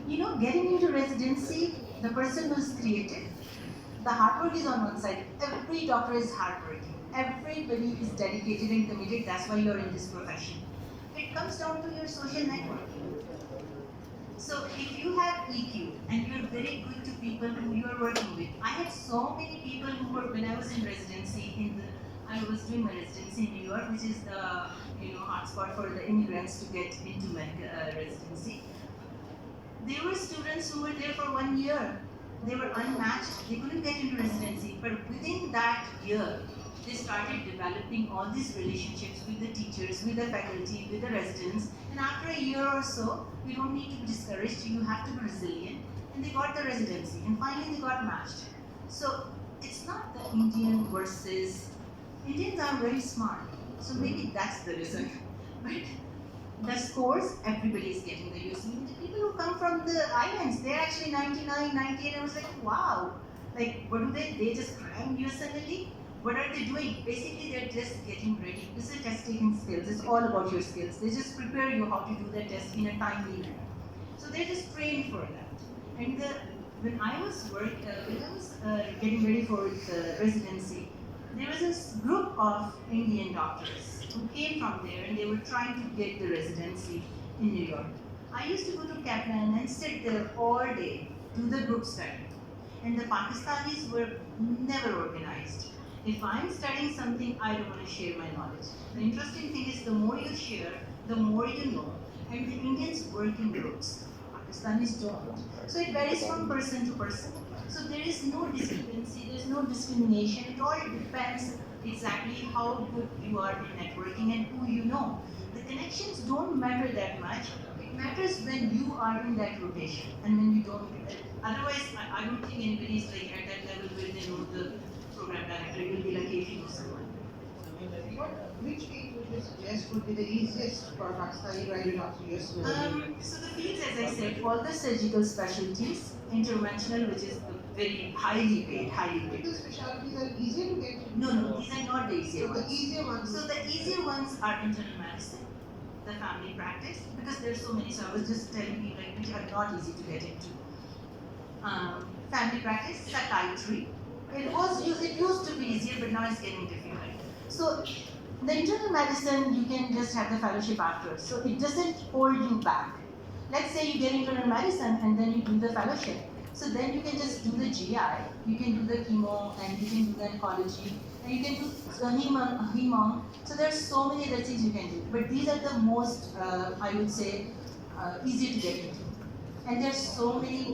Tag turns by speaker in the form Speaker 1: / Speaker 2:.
Speaker 1: Getting into residency, the person who's created, the hard work is on one side. Every doctor is hardworking. Everybody is dedicated and committed. That's why you're in this profession. It comes down to your social network. So if you have EQ and you're very good to people who you're working with, I had so many people who were when I was in residency I was doing my residency in New York, which is the hotspot for the immigrants to get into residency. There were students who were there for 1 year. They were unmatched. They couldn't get into residency, but within that year, they started developing all these relationships with the teachers, with the faculty, with the residents. And after a year or so, you don't need to be discouraged. You have to be resilient. And they got the residency. And finally, they got matched. So it's not the Indian versus Indians are very smart. So maybe that's the reason. But the scores, everybody is getting the US. The people who come from the islands, they're actually 99, 98. And I was like, wow. Like, what do they? They just cram USMLE? What are they doing? Basically, they're just getting ready. This is test taking skills. It's all about your skills. They just prepare you how to do the test in a timely manner. So they're just trained for that. And when I was getting ready for the residency, there was this group of Indian doctors who came from there and they were trying to get the residency in New York. I used to go to Kaplan and sit there all day, do the group study. And the Pakistanis were never organized. If I'm studying something, I don't want to share my knowledge. The interesting thing is the more you share, the more you know. And the Indians work in groups. Pakistanis don't. So it varies from person to person. So there is no discrepancy, there is no discrimination. It all depends exactly how good you are in networking and who you know. The connections don't matter that much. It matters when you are in that rotation and when you don't. Otherwise, I don't think anybody is like at that level where they know the program director. It will be like if you know someone.
Speaker 2: Which field would you suggest would be the easiest for Pakistani graduate after US?
Speaker 1: So the fields, as I said, all the surgical specialties, interventional, which is very highly paid.
Speaker 2: Because specialties are easier to get.
Speaker 1: No, these are not the easier ones.
Speaker 2: The easier ones.
Speaker 1: So the easier ones are internal medicine, the family practice, because there's so many. So I was just telling you like which are not easy to get into. Family practice, psychiatry. It used to be easier, but now it's getting difficult. So the internal medicine, you can just have the fellowship after. So it doesn't hold you back. Let's say you get internal medicine and then you do the fellowship. So then you can just do the GI, you can do the chemo, and you can do the oncology, and you can do hemong. So there's so many other things you can do. But these are the most, I would say, easy to get into. And there's so many